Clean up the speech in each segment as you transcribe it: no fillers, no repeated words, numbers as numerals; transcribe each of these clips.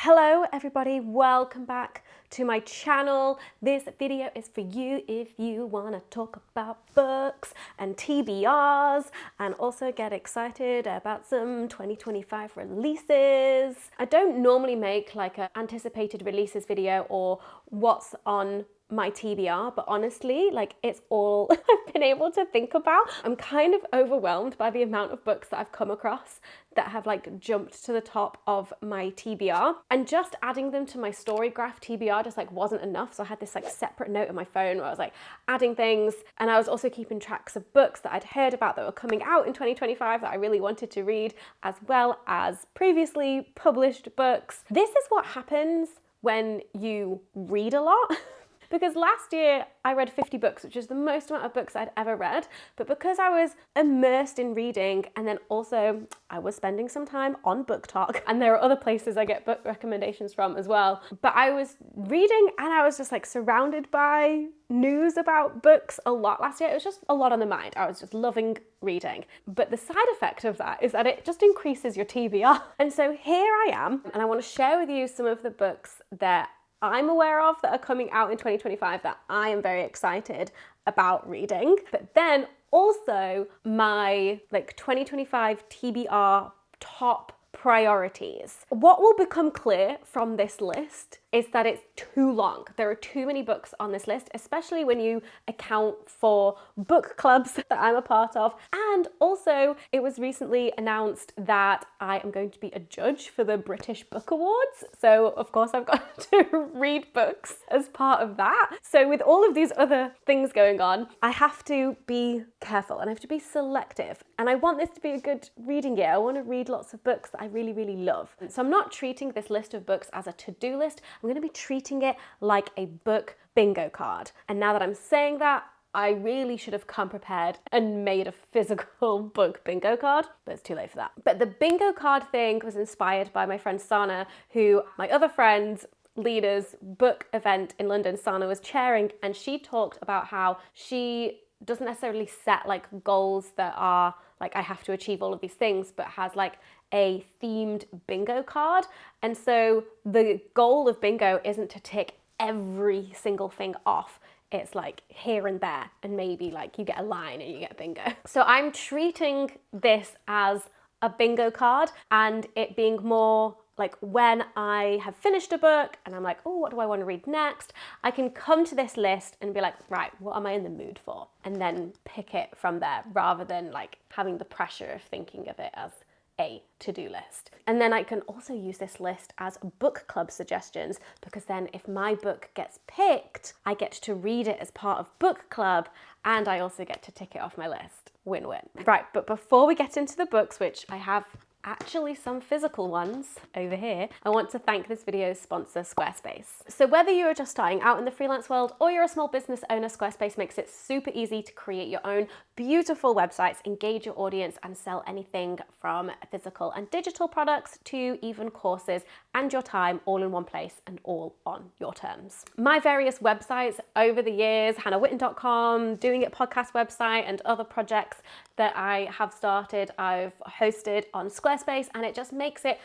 Hello everybody, welcome back to my channel. This video is for you if you want to talk about books and TBRs and also get excited about some 2025 releases. I don't normally make like an anticipated releases video or what's on my TBR, but honestly, like it's all I've been able to think about. I'm kind of overwhelmed by the amount of books that I've come across that have like jumped to the top of my TBR, and just adding them to my story graph TBR just like wasn't enough. So I had this like separate note on my phone where I was like adding things, and I was also keeping tracks of books that I'd heard about that were coming out in 2025 that I really wanted to read, as well as previously published books. This is what happens when you read a lot. Because last year I read 50 books, which is the most amount of books I'd ever read. But because I was immersed in reading, and then also I was spending some time on Book Talk, and there are other places I get book recommendations from as well. But I was reading and I was just like surrounded by news about books a lot last year. It was just a lot on the mind. I was just loving reading. But the side effect of that is that it just increases your TBR. And so here I am, and I want to share with you some of the books that I'm aware of that are coming out in 2025 that I am very excited about reading. But then also my like 2025 TBR top priorities. What will become clear from this list is that it's too long. There are too many books on this list, especially when you account for book clubs that I'm a part of. And also, it was recently announced that I am going to be a judge for the British Book Awards. So of course I've got to read books as part of that. So with all of these other things going on, I have to be careful and I have to be selective. And I want this to be a good reading year. I want to read lots of books that I really, really love. So I'm not treating this list of books as a to-do list. I'm going to be treating it like a book bingo card. And now that I'm saying that, I really should have come prepared and made a physical book bingo card, but it's too late for that. But the bingo card thing was inspired by my friend Sana, who my other friend's leader's book event in London, Sana was chairing, and she talked about how she doesn't necessarily set like goals that are like I have to achieve all of these things, but has like a themed bingo card. And so the goal of bingo isn't to tick every single thing off. It's like here and there, and maybe like you get a line and you get bingo. So I'm treating this as a bingo card, and it being more like when I have finished a book and I'm like, oh, what do I want to read next? I can come to this list and be like, right, what am I in the mood for? And then pick it from there, rather than like having the pressure of thinking of it as a to-do list. And then I can also use this list as book club suggestions, because then if my book gets picked, I get to read it as part of book club, and I also get to tick it off my list. Win-win. Right, but before we get into the books, which I have actually some physical ones over here, I want to thank this video's sponsor, Squarespace. So whether you are just starting out in the freelance world or you're a small business owner, Squarespace makes it super easy to create your own beautiful websites, engage your audience, and sell anything from physical and digital products to even courses, and your time all in one place and all on your terms. My various websites over the years, hannahwitton.com, Doing It podcast website, and other projects that I have started, I've hosted on Squarespace, and it just makes it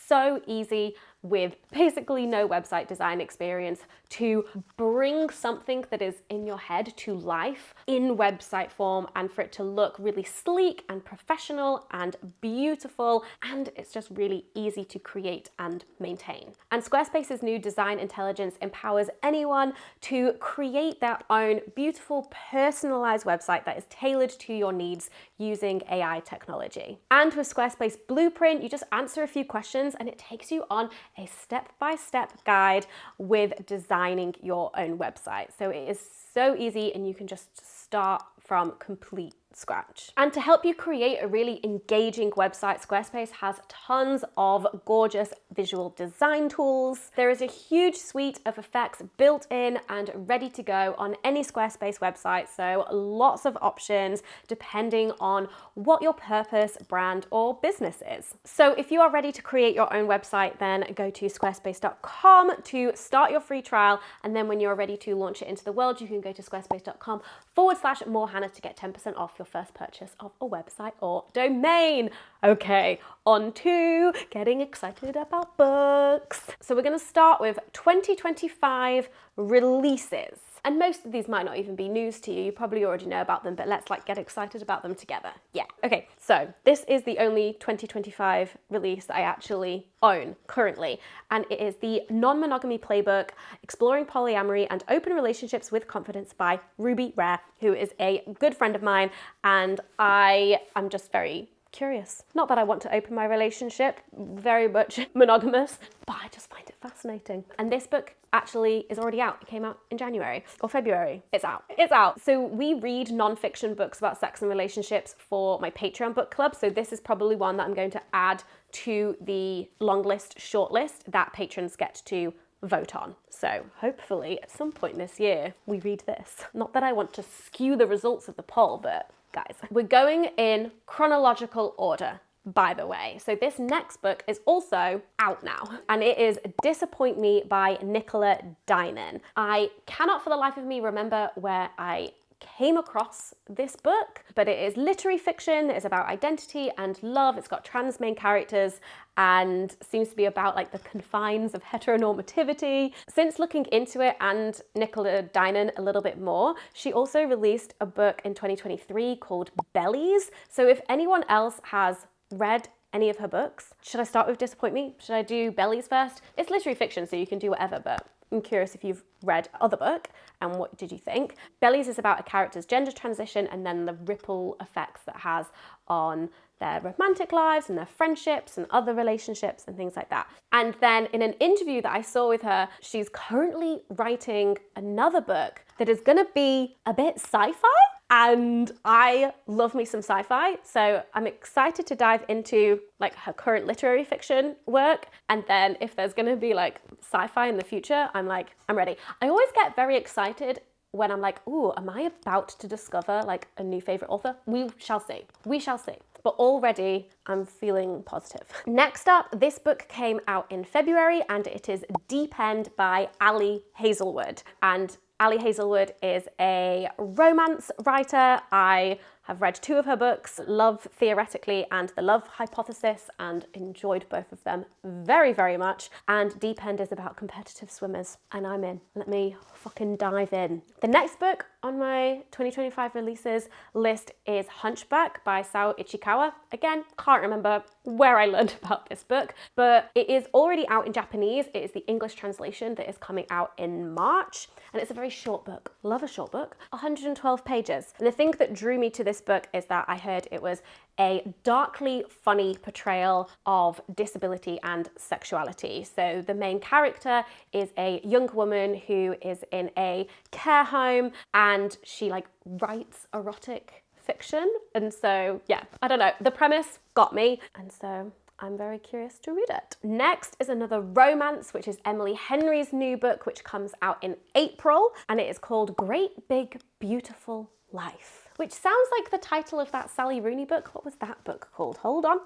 so easy with basically no website design experience to bring something that is in your head to life in website form, and for it to look really sleek and professional and beautiful, and it's just really easy to create and maintain. And Squarespace's new design intelligence empowers anyone to create their own beautiful personalized website that is tailored to your needs using AI technology. And with Squarespace Blueprint, you just answer a few questions and it takes you on a step-by-step guide with designing your own website. So it is so easy, and you can just start from complete scratch. And to help you create a really engaging website, Squarespace has tons of gorgeous visual design tools. There is a huge suite of effects built in and ready to go on any Squarespace website, so lots of options depending on what your purpose, brand, or business is. So if you are ready to create your own website, then go to squarespace.com to start your free trial, and then when you're ready to launch it into the world, you can go to squarespace.com/morehannah to get 10% off your first purchase of a website or domain. Okay, on to getting excited about books. So we're going to start with 2025 releases. And most of these might not even be news to you. You probably already know about them, but let's get excited about them together. Yeah. Okay, so this is the only 2025 release that I actually own currently. And it is the Non-Monogamy Playbook, Exploring Polyamory and Open Relationships with Confidence by Ruby Rare, who is a good friend of mine. And I am just very curious. Not that I want to open my relationship, very much monogamous, but I just find it fascinating. And this book actually is already out. It came out in January or February. It's out. It's out. So we read non-fiction books about sex and relationships for my Patreon book club. So this is probably one that I'm going to add to the long list, short list that patrons get to vote on. So hopefully at some point this year, we read this. Not that I want to skew the results of the poll, but guys, we're going in chronological order, by the way. So this next book is also out now, and it is Disappoint Me by Nicola Dinan. I cannot for the life of me remember where I came across this book, but it is literary fiction. It's about identity and love. It's got trans main characters and seems to be about the confines of heteronormativity. Since looking into it and Nicola Dinan a little bit more, she also released a book in 2023 called Bellies. So if anyone else has read any of her books, should I start with Disappoint Me? Should I do Bellies first? It's literary fiction, so you can do whatever, but I'm curious if you've read other book and what did you think? Bellies is about a character's gender transition and then the ripple effects that has on their romantic lives and their friendships and other relationships and things like that. And then in an interview that I saw with her, she's currently writing another book that is gonna be a bit sci-fi. And I love me some sci-fi, so I'm excited to dive into her current literary fiction work. And then if there's gonna be sci-fi in the future, I'm ready. I always get very excited when I'm ooh, am I about to discover a new favorite author? We shall see. We shall see. But already I'm feeling positive. Next up, this book came out in February and it is Deep End by Ali Hazelwood. And Ali Hazelwood is a romance writer. I have read 2 of her books, Love Theoretically and The Love Hypothesis, and enjoyed both of them very, very much. And Deep End is about competitive swimmers, and I'm in. Let me fucking dive in. The next book on my 2025 releases list is Hunchback by Sao Ichikawa. Again, can't remember where I learned about this book, but it is already out in Japanese. It is the English translation that is coming out in March, and it's a very short book. Love a short book. 112 pages. And the thing that drew me to this book is that I heard it was a darkly funny portrayal of disability and sexuality. So the main character is a young woman who is in a care home and she writes erotic fiction. And so, yeah, I don't know. The premise got me. And so I'm very curious to read it. Next is another romance, which is Emily Henry's new book, which comes out in April. And it is called Great Big Beautiful Life, which sounds like the title of that Sally Rooney book. What was that book called? Hold on.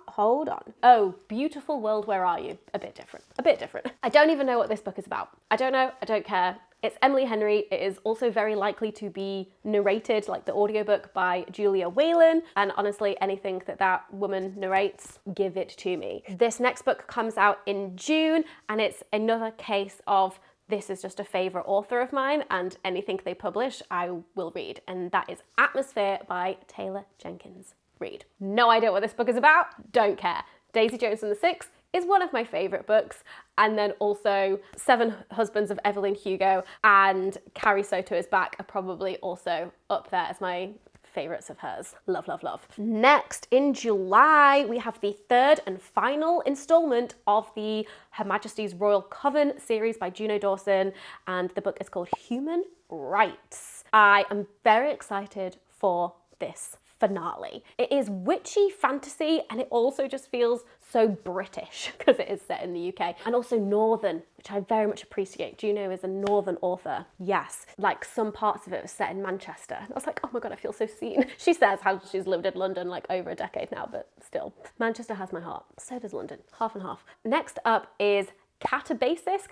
Oh, Beautiful World, Where Are You? A bit different. I don't even know what this book is about. I don't know, I don't care. It's Emily Henry. It is also very likely to be narrated, the audiobook, by Julia Whelan. And honestly, anything that woman narrates, give it to me. This next book comes out in June, and it's another case of this is just a favourite author of mine, and anything they publish, I will read. And that is Atmosphere by Taylor Jenkins Reid. No idea what this book is about, don't care. Daisy Jones and the Six is one of my favourite books. And then also Seven Husbands of Evelyn Hugo and Carrie Soto is Back are probably also up there as my favourites of hers. Love, love, love. Next, in July, we have the 3rd and final instalment of the Her Majesty's Royal Coven series by Juno Dawson, and the book is called Human Rights. I am very excited for this finale. It is witchy fantasy, and it also just feels so British because it is set in the UK, and also northern, which I very much appreciate. Juno is a northern author. Yes, some parts of it was set in Manchester. I was like, oh my God, I feel so seen. She says how she's lived in London over a decade now, but still, Manchester has my heart. So does London, half and half. Next up is Catabasis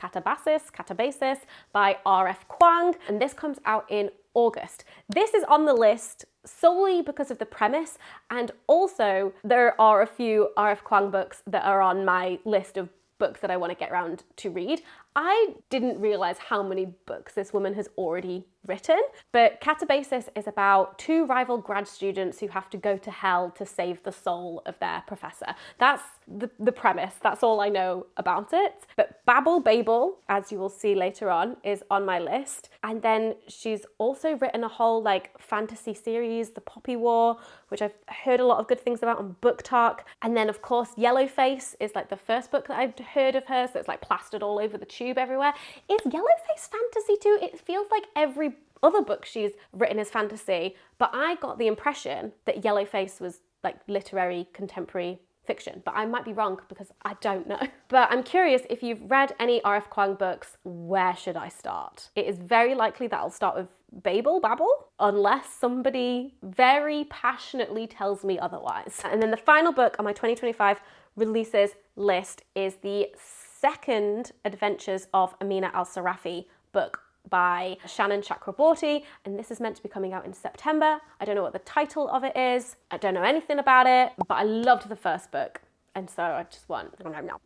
by R.F. Kuang, and this comes out in August. This is on the list solely because of the premise, and also there are a few R.F. Kuang books that are on my list of books that I want to get around to read. I didn't realize how many books this woman has already written, but Catabasis is about two rival grad students who have to go to hell to save the soul of their professor. That's the premise. That's all I know about it. But Babel, as you will see later on, is on my list. And then she's also written a whole like fantasy series, The Poppy War, which I've heard a lot of good things about on Book Talk. And then of course, Yellowface is like the first book that I've heard of hers, so it's like plastered all over the tube everywhere. Is Yellowface fantasy too? It feels like every other book she's written is fantasy, but I got the impression that Yellowface was like literary contemporary fiction, but I might be wrong because I don't know. But I'm curious, if you've read any R.F. Kuang books, where should I start? It is very likely that I'll start with Babel, unless somebody very passionately tells me otherwise. And then the final book on my 2025 releases list is the second Adventures of Amina Al-Sarafi book by Shannon Chakraborty, and this is meant to be coming out in September. I don't know what the title of it is. I don't know anything about it, but I loved the first book, and so I just want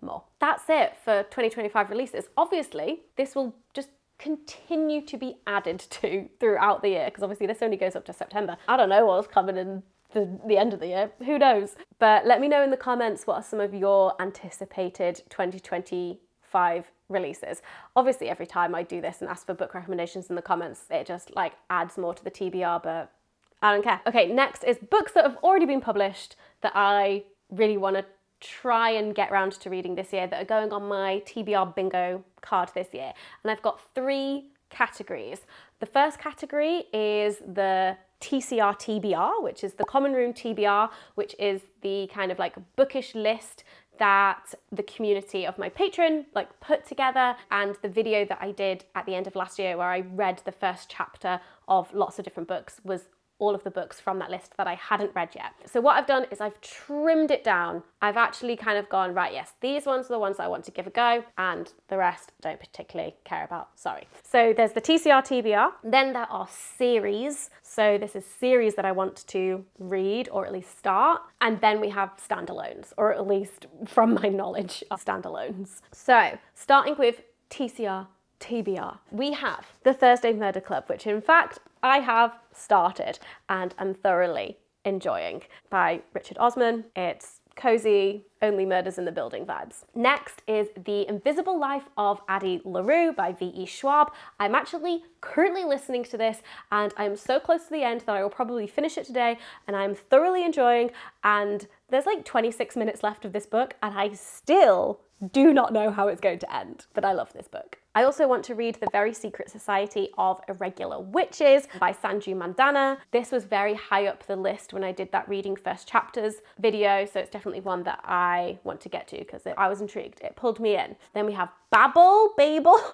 more. That's it for 2025 releases. Obviously, this will just continue to be added to throughout the year, because obviously this only goes up to September. I don't know what's coming in the end of the year, who knows? But let me know in the comments what are some of your anticipated 2025 releases. Obviously every time I do this and ask for book recommendations in the comments, it just like adds more to the TBR, but I don't care. Okay, next is books that have already been published that I really want to try and get around to reading this year that are going on my TBR bingo card this year. And I've got 3 categories. The first category is the TCR TBR, which is the Common Room TBR, which is the kind of like bookish list that the community of my Patreon like put together, and the video that I did at the end of last year where I read the first chapter of lots of different books was all of the books from that list that I hadn't read yet. So what I've done is I've trimmed it down. I've actually kind of gone, right, yes, these ones are the ones I want to give a go, and the rest I don't particularly care about, sorry. So there's the TCR TBR, then there are series. So this is series that I want to read or at least start. And then we have standalones, or at least from my knowledge of standalones. So starting with TCR TBR, we have The Thursday Murder Club, which in fact I have started and am thoroughly enjoying, by Richard Osman. It's cozy, only murders in the building vibes. Next is The Invisible Life of Addie LaRue by V.E. Schwab. I'm actually currently listening to this and I'm so close to the end that I will probably finish it today, and I'm thoroughly enjoying, and there's like 26 minutes left of this book and I still do not know how it's going to end, but I love this book. I also want to read The Very Secret Society of Irregular Witches by Sanju Mandana. This was very high up the list when I did that reading first chapters video, so it's definitely one that I want to get to because I was intrigued. It pulled me in. Then we have Babel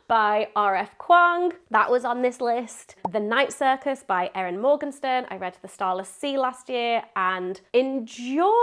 by R.F. Kuang. That was on this list. The Night Circus by Erin Morgenstern. I read The Starless Sea last year and enjoyed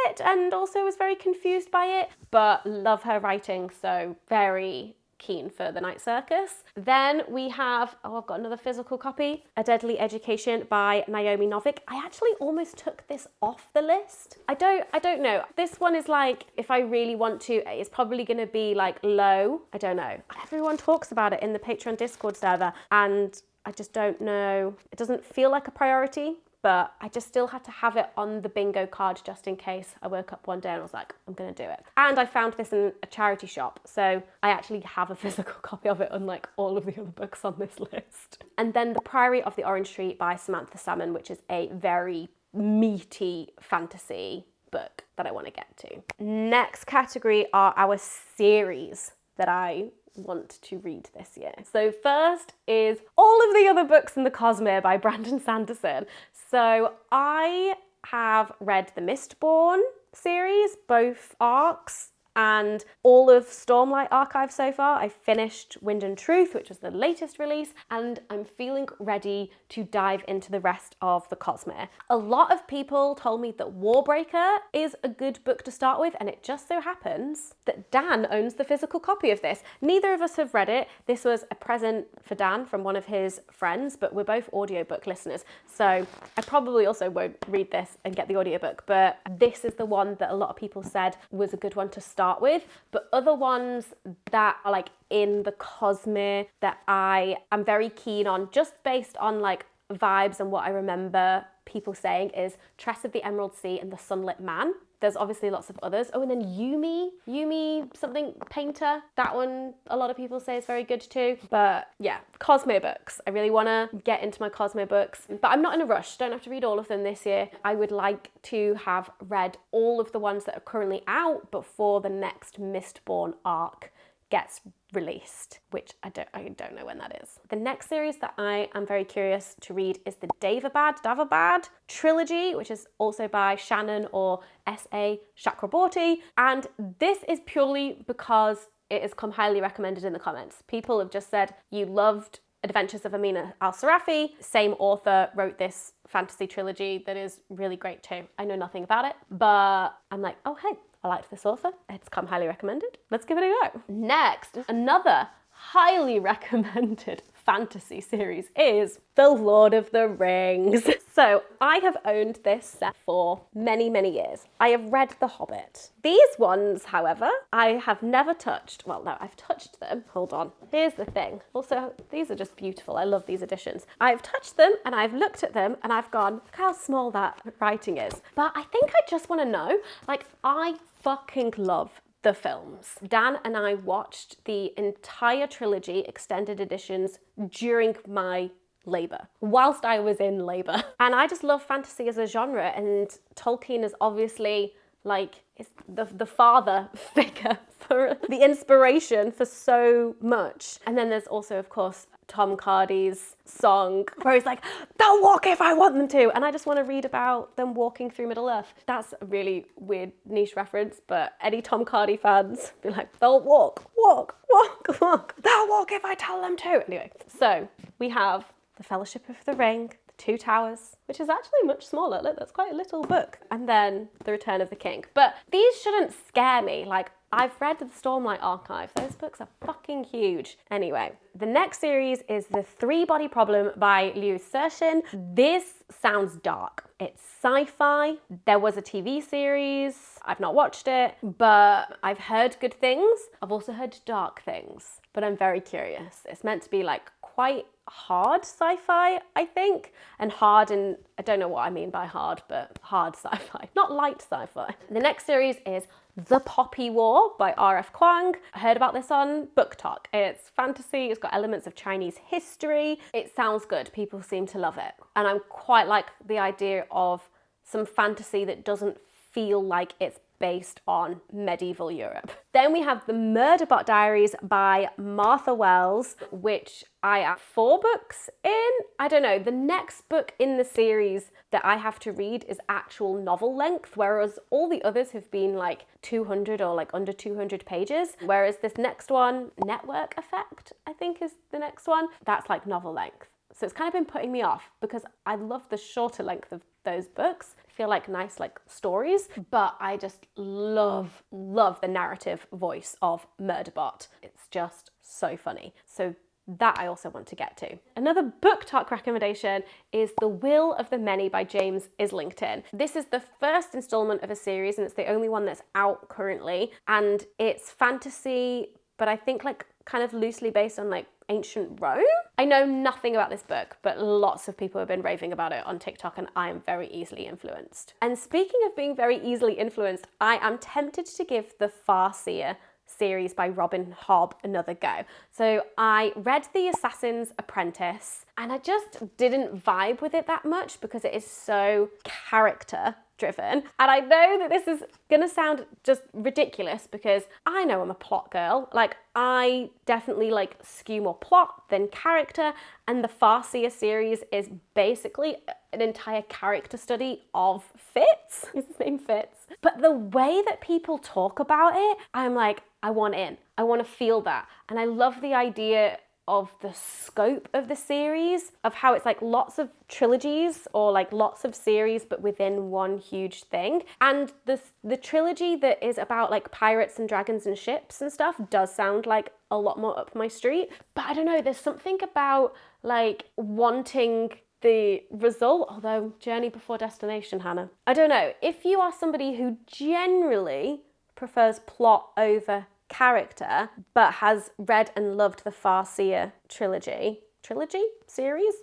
it, and also was very confused by it, but love her writing, so very keen for The Night Circus. Then we have, I've got another physical copy, A Deadly Education by Naomi Novik. I actually almost took this off the list. I don't know. This one is like, if I really want to, it's probably gonna be like low. I don't know. Everyone talks about it in the Patreon Discord server and I just don't know. It doesn't feel like a priority, but I just still had to have it on the bingo card just in case I woke up one day and I was like, I'm gonna do it. And I found this in a charity shop, so I actually have a physical copy of it, unlike all of the other books on this list. And then The Priory of the Orange Tree by Samantha Salmon, which is a very meaty fantasy book that I want to get to. Next category are our series that I want to read this year. So first is all of the other books in the Cosmere by Brandon Sanderson. So I have read the Mistborn series, both arcs. and all of Stormlight Archive so far. I finished Wind and Truth, which was the latest release, and I'm feeling ready to dive into the rest of the Cosmere. A lot of people told me that Warbreaker is a good book to start with, and it just so happens that Dan owns the physical copy of this. Neither of us have read it. This was a present for Dan from one of his friends, but we're both audiobook listeners, so I probably also won't read this and get the audiobook, but this is the one that a lot of people said was a good one to start with. But other ones that are like in the Cosmere that I am very keen on, just based on like vibes and what I remember people saying, is Tress of the Emerald Sea and The Sunlit Man. There's obviously lots of others. Oh, and then Yumi something painter. That one a lot of people say is very good too. But yeah, Cosmere books. I really want to get into my Cosmere books, but I'm not in a rush. Don't have to read all of them this year. I would like to have read all of the ones that are currently out before the next Mistborn arc gets released, which I don't know when that is. The next series that I am very curious to read is the Davabad trilogy, which is also by Shannon or S.A. Chakraborty. And this is purely because it has come highly recommended in the comments. People have just said, you loved Adventures of Amina Al-Sarafi. Same author wrote this fantasy trilogy that is really great too. I know nothing about it, but I'm like, oh, hey, I liked this author. It's come highly recommended. Let's give it a go. Next, another highly recommended fantasy series is The Lord of the Rings. So I have owned this set for many, many years. I have read The Hobbit. These ones, however, I have never touched. Well, no, I've touched them. Hold on. Here's the thing. Also, these are just beautiful. I love these editions. I've touched them and I've looked at them and I've gone, look how small that writing is. But I think I just want to know, like, I fucking love the films. Dan and I watched the entire trilogy, extended editions, during my labour, whilst I was in labour. And I just love fantasy as a genre, and Tolkien is obviously like is the father figure for the inspiration for so much. And then there's also, of course, Tom Hardy's song where he's like, they'll walk if I want them to. And I just want to read about them walking through Middle Earth. That's a really weird niche reference, but any Tom Hardy fans be like, they'll walk. They'll walk if I tell them to. Anyway, so we have The Fellowship of the Ring, The Two Towers, which is actually much smaller. Look, that's quite a little book. And then The Return of the King. But these shouldn't scare me. Like, I've read the Stormlight Archive. Those books are fucking huge. Anyway, the next series is The Three-Body Problem by Liu Cixin. This sounds dark. It's sci-fi. There was a TV series. I've not watched it, but I've heard good things. I've also heard dark things, but I'm very curious. It's meant to be like quite hard sci-fi, I think, and hard, and I don't know what I mean by hard, but hard sci-fi, not light sci-fi. The next series is The Poppy War by R.F. Kuang. I heard about this on Book Talk. It's fantasy, it's got elements of Chinese history. It sounds good, people seem to love it. And I'm quite like the idea of some fantasy that doesn't feel like it's based on medieval Europe. Then we have The Murderbot Diaries by Martha Wells, which I am 4 books in. I don't know, the next book in the series that I have to read is actual novel length, whereas all the others have been like 200 or like under 200 pages. Whereas this next one, Network Effect, I think is the next one, that's like novel length. So it's kind of been putting me off because I love the shorter length of those books. I feel like nice like stories, but I just love the narrative voice of Murderbot. It's just so funny. So that I also want to get to. Another Book Talk recommendation is The Will of the Many by James Islington. This is the first installment of a series and it's the only one that's out currently. And it's fantasy, but I think like kind of loosely based on like ancient Rome. I know nothing about this book, but lots of people have been raving about it on TikTok and I am very easily influenced. And speaking of being very easily influenced, I am tempted to give the Farseer series by Robin Hobb another go. So I read The Assassin's Apprentice and I just didn't vibe with it that much because it is so character driven. And I know that this is gonna sound just ridiculous because I know I'm a plot girl. Like, I definitely like skew more plot than character, and the Farseer series is basically an entire character study of Fitz. Is his name Fitz? But the way that people talk about it, I'm like, I want in. I want to feel that. And I love the idea of the scope of the series, of how it's like lots of trilogies or like lots of series but within one huge thing. And the trilogy that is about like pirates and dragons and ships and stuff does sound like a lot more up my street. But I don't know, there's something about like wanting the result, although journey before destination, Hannah. I don't know, if you are somebody who generally prefers plot over character, but has read and loved the Farseer series,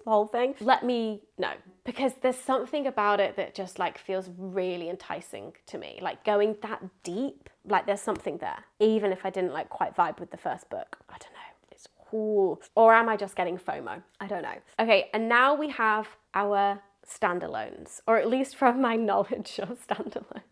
the whole thing, let me know, because there's something about it that just like feels really enticing to me. Like going that deep, like there's something there, even if I didn't like quite vibe with the first book. I don't know, it's cool. Or am I just getting FOMO? I don't know. Okay, and now we have our standalones, or at least from my knowledge of standalones.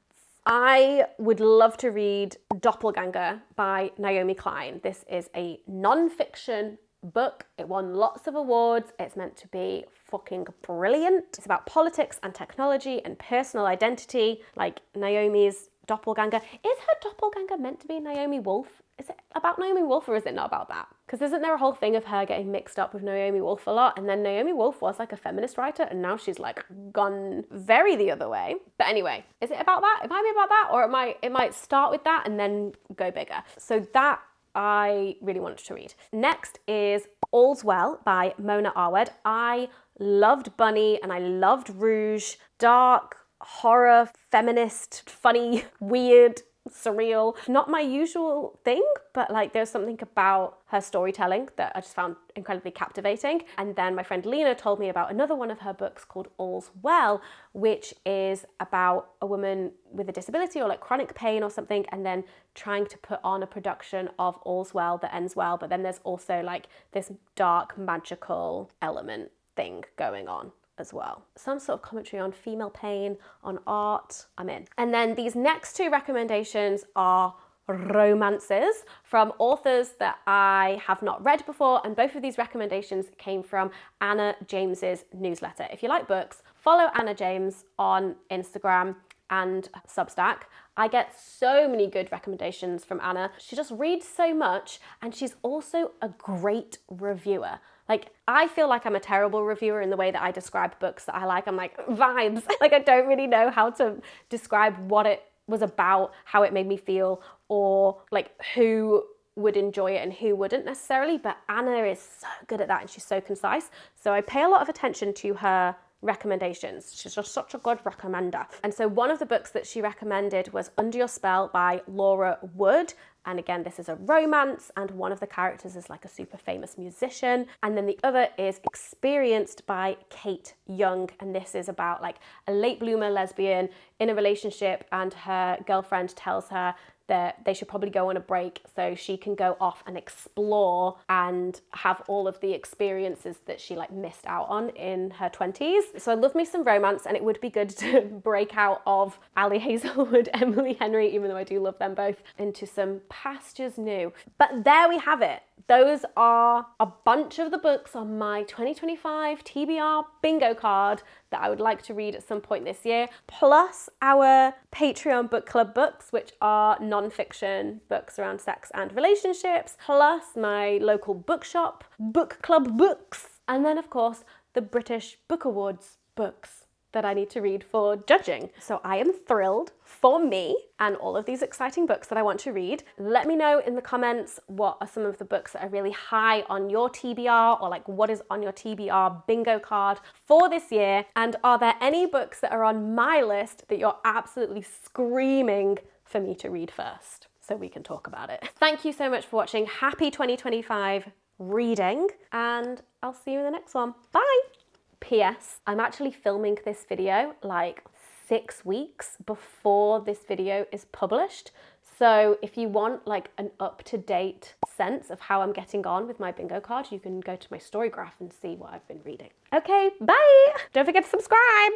I would love to read Doppelganger by Naomi Klein. This is a non-fiction book. It won lots of awards. It's meant to be fucking brilliant. It's about politics and technology and personal identity, like Naomi's doppelganger. Is her doppelganger meant to be Naomi Wolf? Is it about Naomi Wolf or is it not about that? Because isn't there a whole thing of her getting mixed up with Naomi Wolf a lot? And then Naomi Wolf was like a feminist writer and now she's like gone very the other way. But anyway, is it about that? It might be about that, or it might start with that and then go bigger. So that I really wanted to read. Next is All's Well by Mona Arwed. I loved Bunny and I loved Rouge. Dark, horror, feminist, funny, weird, surreal. Not my usual thing, but like there's something about her storytelling that I just found incredibly captivating. And then my friend Lena told me about another one of her books called All's Well, which is about a woman with a disability or like chronic pain or something, and then trying to put on a production of All's Well that ends well. But then there's also like this dark magical element thing going on as well. Some sort of commentary on female pain, on art, I'm in. And then these next two recommendations are romances from authors that I have not read before, and both of these recommendations came from Anna James's newsletter. If you like books, follow Anna James on Instagram and Substack. I get so many good recommendations from Anna. She just reads so much, and she's also a great reviewer. Like, I feel like I'm a terrible reviewer in the way that I describe books that I like. I'm like, vibes. Like, I don't really know how to describe what it was about, how it made me feel, or like who would enjoy it and who wouldn't necessarily. But Anna is so good at that, and she's so concise. So I pay a lot of attention to her recommendations. She's just such a good recommender. And so one of the books that she recommended was Under Your Spell by Laura Wood. And again, this is a romance, and one of the characters is like a super famous musician. And then the other is Experienced by Kate Young. And this is about like a late bloomer lesbian in a relationship, and her girlfriend tells her that they should probably go on a break so she can go off and explore and have all of the experiences that she like missed out on in her 20s. So I love me some romance, and it would be good to break out of Ali Hazelwood, Emily Henry, even though I do love them both, into some pastures new. But there we have it. Those are a bunch of the books on my 2025 TBR bingo card that I would like to read at some point this year, plus our Patreon book club books, which are non-fiction books around sex and relationships, plus my local bookshop book club books, and then of course the British Book Awards books that I need to read for judging. So I am thrilled for me and all of these exciting books that I want to read. Let me know in the comments what are some of the books that are really high on your TBR, or like what is on your TBR bingo card for this year. And are there any books that are on my list that you're absolutely screaming for me to read first, so we can talk about it. Thank you so much for watching. Happy 2025 reading, and I'll see you in the next one. Bye. P.S. I'm actually filming this video like 6 weeks before this video is published. So if you want like an up-to-date sense of how I'm getting on with my bingo card, you can go to my story graph and see what I've been reading. Okay, bye! Don't forget to subscribe!